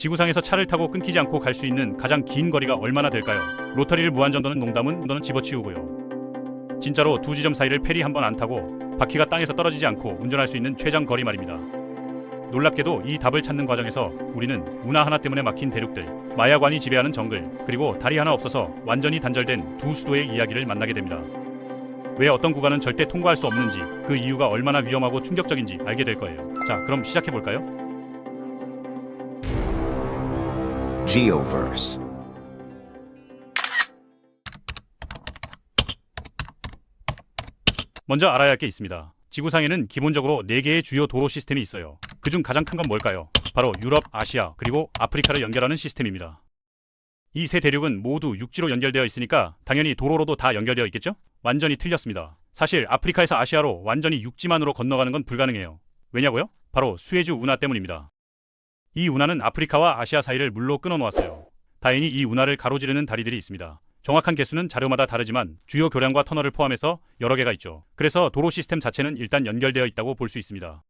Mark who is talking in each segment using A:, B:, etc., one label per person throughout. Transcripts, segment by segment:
A: 지구상에서 차를 타고 끊기지 않고 갈 수 있는 가장 긴 거리가 얼마나 될까요? 로터리를 무한정거는 농담은 너는 집어치우고요. 진짜로 두 지점 사이를 페리 한 번 안 타고 바퀴가 땅에서 떨어지지 않고 운전할 수 있는 최장 거리 말입니다. 놀랍게도 이 답을 찾는 과정에서 우리는 운하 하나 때문에 막힌 대륙들, 마야관이 지배하는 정글, 그리고 다리 하나 없어서 완전히 단절된 두 수도의 이야기를 만나게 됩니다. 왜 어떤 구간은 절대 통과할 수 없는지, 그 이유가 얼마나 위험하고 충격적인지 알게 될 거예요. 자, 그럼 시작해볼까요?
B: Geoverse.
A: 먼저 알아야 할 게 있습니다. 지구상에는 기본적으로 4개의 주요 도로 시스템이 있어요. 그중 가장 큰 건 뭘까요? 바로 유럽, 아시아, 그리고 아프리카를 연결하는 시스템입니다. 이 세 대륙은 모두 육지로 연결되어 있으니까 당연히 도로로도 다 연결되어 있겠죠? 완전히 틀렸습니다. 사실 아프리카에서 아시아로 완전히 육지만으로 건너가는 건 불가능해요. 왜냐고요? 바로 수에즈 운하 때문입니다. 이 운하는 아프리카와 아시아 사이를 물로 끊어 놓았어요. 다행히 이 운하를 가로지르는 다리들이 있습니다. 정확한 개수는 자료마다 다르지만 주요 교량과 터널을 포함해서 여러 개가 있죠. 그래서 도로 시스템 자체는 일단 연결되어 있다고 볼 수 있습니다.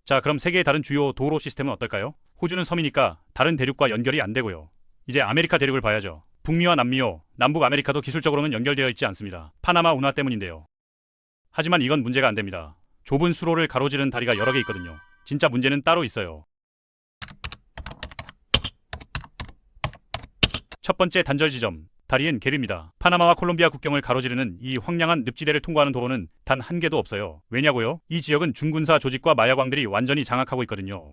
A: 자, 그럼 세 개의 다른 주요 도로 시스템은 어떨까요? 호주는 섬이니까 다른 대륙과 연결이 안 되고요. 이제 아메리카 대륙을 봐야죠. 북미와 남미요, 남북 아메리카도 기술적으로는 연결되어 있지 않습니다. 파나마 운하 때문인데요. 하지만 이건 문제가 안 됩니다. 좁은 수로를 가로지르는 다리가 여러 개 있거든요. 진짜 문제는 따로 있어요. 첫 번째 단절 지점, 다리엔 게르입니다. 파나마와 콜롬비아 국경을 가로지르는 이 황량한 늪지대를 통과하는 도로는 단 한 개도 없어요. 왜냐고요? 이 지역은 중군사 조직과 마야광들이 완전히 장악하고 있거든요.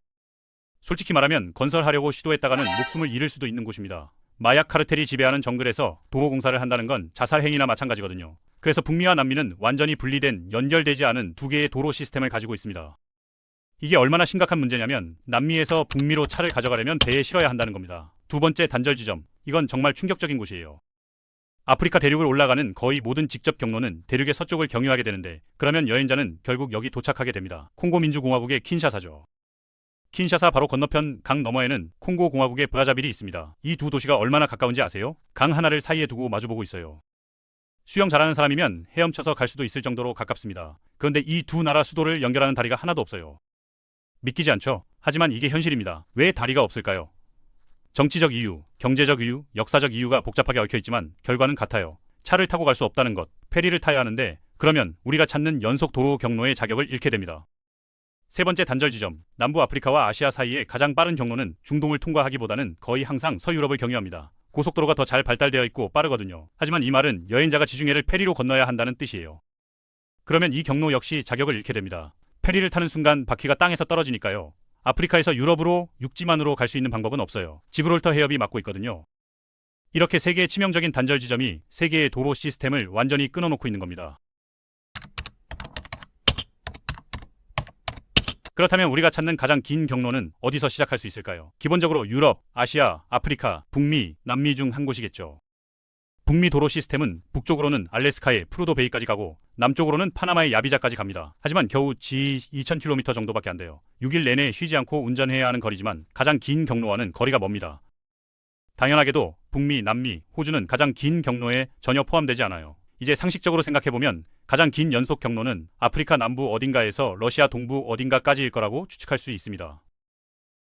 A: 솔직히 말하면 건설하려고 시도했다가는 목숨을 잃을 수도 있는 곳입니다. 마약 카르텔이 지배하는 정글에서 도로 공사를 한다는 건 자살 행위나 마찬가지거든요. 그래서 북미와 남미는 완전히 분리된 연결되지 않은 두 개의 도로 시스템을 가지고 있습니다. 이게 얼마나 심각한 문제냐면 남미에서 북미로 차를 가져가려면 배에 실어야 한다는 겁니다. 두 번째 단절 지점, 이건 정말 충격적인 곳이에요. 아프리카 대륙을 올라가는 거의 모든 직접 경로는 대륙의 서쪽을 경유하게 되는데, 그러면 여행자는 결국 여기 도착하게 됩니다. 콩고 민주공화국의 킨샤사죠. 킨샤사 바로 건너편 강 너머에는 콩고 공화국의 브라자빌이 있습니다. 이 두 도시가 얼마나 가까운지 아세요? 강 하나를 사이에 두고 마주보고 있어요. 수영 잘하는 사람이면 헤엄쳐서 갈 수도 있을 정도로 가깝습니다. 그런데 이 두 나라 수도를 연결하는 다리가 하나도 없어요. 믿기지 않죠? 하지만 이게 현실입니다. 왜 다리가 없을까요? 정치적 이유, 경제적 이유, 역사적 이유가 복잡하게 얽혀있지만 결과는 같아요. 차를 타고 갈 수 없다는 것, 페리를 타야 하는데, 그러면 우리가 찾는 연속 도로 경로의 자격을 잃게 됩니다. 세 번째 단절 지점, 남부 아프리카와 아시아 사이의 가장 빠른 경로는 중동을 통과하기보다는 거의 항상 서유럽을 경유합니다. 고속도로가 더 잘 발달되어 있고 빠르거든요. 하지만 이 말은 여행자가 지중해를 페리로 건너야 한다는 뜻이에요. 그러면 이 경로 역시 자격을 잃게 됩니다. 페리를 타는 순간 바퀴가 땅에서 떨어지니까요. 아프리카에서 유럽으로 육지만으로 갈 수 있는 방법은 없어요. 지브롤터 해협이 막고 있거든요. 이렇게 세 개의 치명적인 단절 지점이 세 개의 도로 시스템을 완전히 끊어놓고 있는 겁니다. 그렇다면 우리가 찾는 가장 긴 경로는 어디서 시작할 수 있을까요? 기본적으로 유럽, 아시아, 아프리카, 북미, 남미 중 한 곳이겠죠. 북미 도로 시스템은 북쪽으로는 알래스카의 프루도 베이까지 가고 남쪽으로는 파나마의 야비자까지 갑니다. 하지만 겨우 2,000km 정도밖에 안 돼요. 6일 내내 쉬지 않고 운전해야 하는 거리지만 가장 긴 경로와는 거리가 멉니다. 당연하게도 북미, 남미, 호주는 가장 긴 경로에 전혀 포함되지 않아요. 이제 상식적으로 생각해보면 가장 긴 연속 경로는 아프리카 남부 어딘가에서 러시아 동부 어딘가까지일 거라고 추측할 수 있습니다.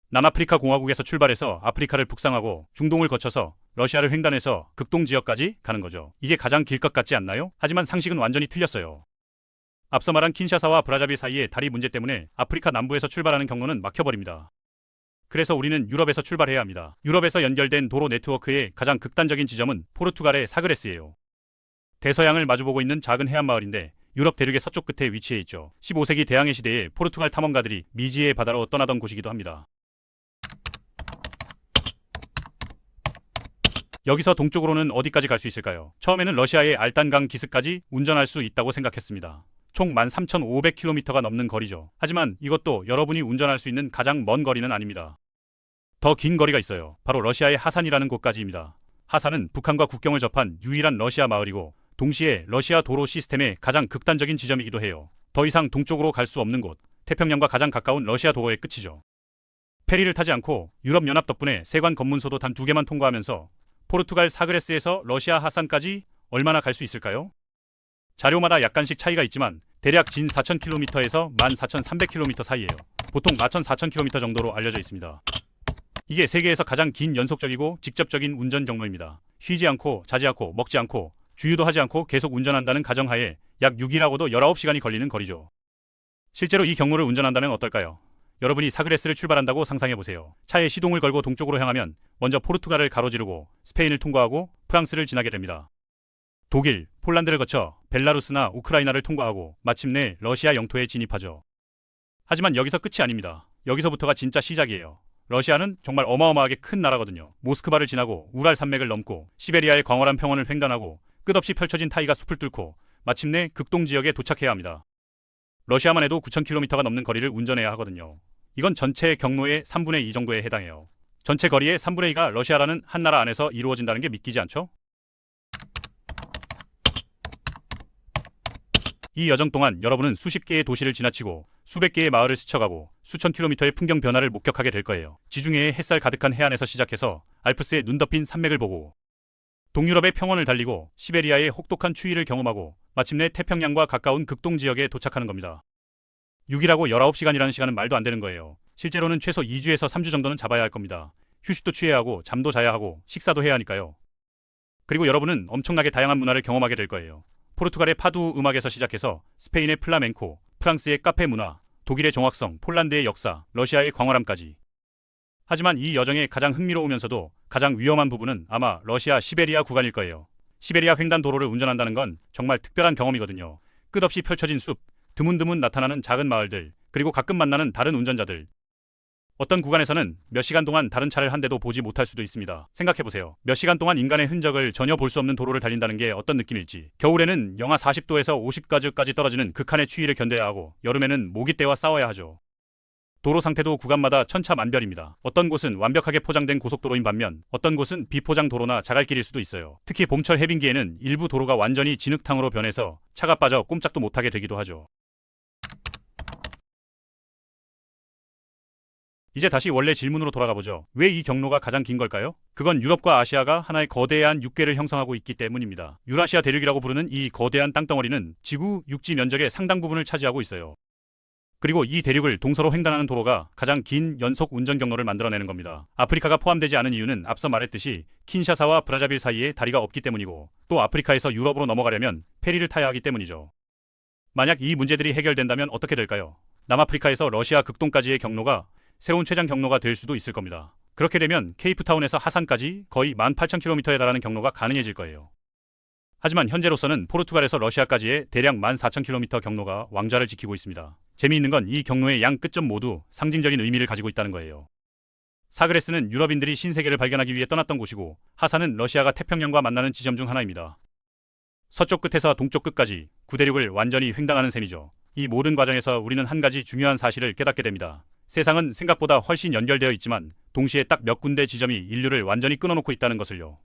A: 남아프리카 공화국에서 출발해서 아프리카를 북상하고 중동을 거쳐서 러시아를 횡단해서 극동 지역까지 가는 거죠. 이게 가장 길 것 같지 않나요? 하지만 상식은 완전히 틀렸어요. 앞서 말한 킨샤사와 브라자빌 사이의 다리 문제 때문에 아프리카 남부에서 출발하는 경로는 막혀버립니다. 그래서 우리는 유럽에서 출발해야 합니다. 유럽에서 연결된 도로 네트워크의 가장 극단적인 지점은 포르투갈의 사그레스예요. 대서양을 마주보고 있는 작은 해안마을인데 유럽 대륙의 서쪽 끝에 위치해 있죠. 15세기 대항해 시대에 포르투갈 탐험가들이 미지의 바다로 떠나던 곳이기도 합니다. 여기서 동쪽으로는 어디까지 갈 수 있을까요? 처음에는 러시아의 알단강 기슭까지 운전할 수 있다고 생각했습니다. 총 13,500km가 넘는 거리죠. 하지만 이것도 여러분이 운전할 수 있는 가장 먼 거리는 아닙니다. 더 긴 거리가 있어요. 바로 러시아의 하산이라는 곳까지입니다. 하산은 북한과 국경을 접한 유일한 러시아 마을이고 동시에 러시아 도로 시스템의 가장 극단적인 지점이기도 해요. 더 이상 동쪽으로 갈 수 없는 곳, 태평양과 가장 가까운 러시아 도로의 끝이죠. 페리를 타지 않고 유럽연합 덕분에 세관 검문소도 단 2개만 통과하면서 포르투갈 사그레스에서 러시아 하산까지 얼마나 갈 수 있을까요? 자료마다 약간씩 차이가 있지만 대략 진 4,000km에서 14,300km 사이예요. 보통 14,000km 정도로 알려져 있습니다. 이게 세계에서 가장 긴 연속적이고 직접적인 운전 경로입니다. 쉬지 않고 자지 않고 먹지 않고 주유도 하지 않고 계속 운전한다는 가정하에 약 6일하고도 19시간이 걸리는 거리죠. 실제로 이 경로를 운전한다면 어떨까요? 여러분이 사그레스를 출발한다고 상상해보세요. 차에 시동을 걸고 동쪽으로 향하면 먼저 포르투갈을 가로지르고 스페인을 통과하고 프랑스를 지나게 됩니다. 독일, 폴란드를 거쳐 벨라루스나 우크라이나를 통과하고 마침내 러시아 영토에 진입하죠. 하지만 여기서 끝이 아닙니다. 여기서부터가 진짜 시작이에요. 러시아는 정말 어마어마하게 큰 나라거든요. 모스크바를 지나고 우랄 산맥을 넘고 시베리아의 광활한 평원을 횡단하고 끝없이 펼쳐진 타이가 숲을 뚫고 마침내 극동 지역에 도착해야 합니다. 러시아만 해도 9,000km가 넘는 거리를 운전해야 하거든요. 이건 전체 경로의 3분의 2 정도에 해당해요. 전체 거리의 3분의 2가 러시아라는 한 나라 안에서 이루어진다는 게 믿기지 않죠? 이 여정 동안 여러분은 수십 개의 도시를 지나치고 수백 개의 마을을 스쳐가고 수천 킬로미터의 풍경 변화를 목격하게 될 거예요. 지중해의 햇살 가득한 해안에서 시작해서 알프스의 눈 덮인 산맥을 보고 동유럽의 평원을 달리고 시베리아의 혹독한 추위를 경험하고 마침내 태평양과 가까운 극동 지역에 도착하는 겁니다. 6일하고 19시간이라는 시간은 말도 안 되는 거예요. 실제로는 최소 2주에서 3주 정도는 잡아야 할 겁니다. 휴식도 취해야 하고 잠도 자야 하고 식사도 해야 하니까요. 그리고 여러분은 엄청나게 다양한 문화를 경험하게 될 거예요. 포르투갈의 파두 음악에서 시작해서 스페인의 플라멩코, 프랑스의 카페 문화, 독일의 정확성, 폴란드의 역사, 러시아의 광활함까지. 하지만 이 여정의 가장 흥미로우면서도 가장 위험한 부분은 아마 러시아 시베리아 구간일 거예요. 시베리아 횡단 도로를 운전한다는 건 정말 특별한 경험이거든요. 끝없이 펼쳐진 숲, 드문드문 나타나는 작은 마을들, 그리고 가끔 만나는 다른 운전자들. 어떤 구간에서는 몇 시간 동안 다른 차를 한 대도 보지 못할 수도 있습니다. 생각해보세요. 몇 시간 동안 인간의 흔적을 전혀 볼 수 없는 도로를 달린다는 게 어떤 느낌일지. 겨울에는 영하 40도에서 50도까지 떨어지는 극한의 추위를 견뎌야 하고 여름에는 모기떼와 싸워야 하죠. 도로 상태도 구간마다 천차만별입니다. 어떤 곳은 완벽하게 포장된 고속도로인 반면 어떤 곳은 비포장 도로나 자갈길일 수도 있어요. 특히 봄철 해빙기에는 일부 도로가 완전히 진흙탕으로 변해서 차가 빠져 꼼짝도 못하게 되기도 하죠. 이제 다시 원래 질문으로 돌아가보죠. 왜 이 경로가 가장 긴 걸까요? 그건 유럽과 아시아가 하나의 거대한 육계를 형성하고 있기 때문입니다. 유라시아 대륙이라고 부르는 이 거대한 땅덩어리는 지구 육지 면적의 상당 부분을 차지하고 있어요. 그리고 이 대륙을 동서로 횡단하는 도로가 가장 긴 연속 운전 경로를 만들어내는 겁니다. 아프리카가 포함되지 않은 이유는 앞서 말했듯이 킨샤사와 브라자빌 사이에 다리가 없기 때문이고 또 아프리카에서 유럽으로 넘어가려면 페리를 타야 하기 때문이죠. 만약 이 문제들이 해결된다면 어떻게 될까요? 남아프리카에서 러시아 극동까지의 경로가 새로운 최장 경로가 될 수도 있을 겁니다. 그렇게 되면 케이프타운에서 하산까지 거의 18,000km에 달하는 경로가 가능해질 거예요. 하지만 현재로서는 포르투갈에서 러시아까지의 대략 14,000km 경로가 왕좌를 지키고 있습니다. 재미있는 건 이 경로의 양 끝점 모두 상징적인 의미를 가지고 있다는 거예요. 사그레스는 유럽인들이 신세계를 발견하기 위해 떠났던 곳이고 하산은 러시아가 태평양과 만나는 지점 중 하나입니다. 서쪽 끝에서 동쪽 끝까지 구대륙을 완전히 횡단하는 셈이죠. 이 모든 과정에서 우리는 한 가지 중요한 사실을 깨닫게 됩니다. 세상은 생각보다 훨씬 연결되어 있지만 동시에 딱 몇 군데 지점이 인류를 완전히 끊어놓고 있다는 것을요.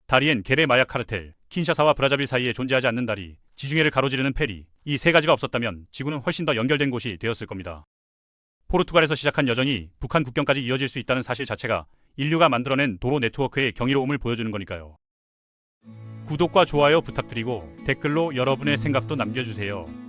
A: 다리엔 게레 마약 카르텔, 킨샤사와 브라자빌 사이에 존재하지 않는 다리, 지중해를 가로지르는 페리, 이 세 가지가 없었다면 지구는 훨씬 더 연결된 곳이 되었을 겁니다. 포르투갈에서 시작한 여정이 북한 국경까지 이어질 수 있다는 사실 자체가 인류가 만들어낸 도로 네트워크의 경이로움을 보여주는 거니까요. 구독과 좋아요 부탁드리고 댓글로 여러분의 생각도 남겨주세요.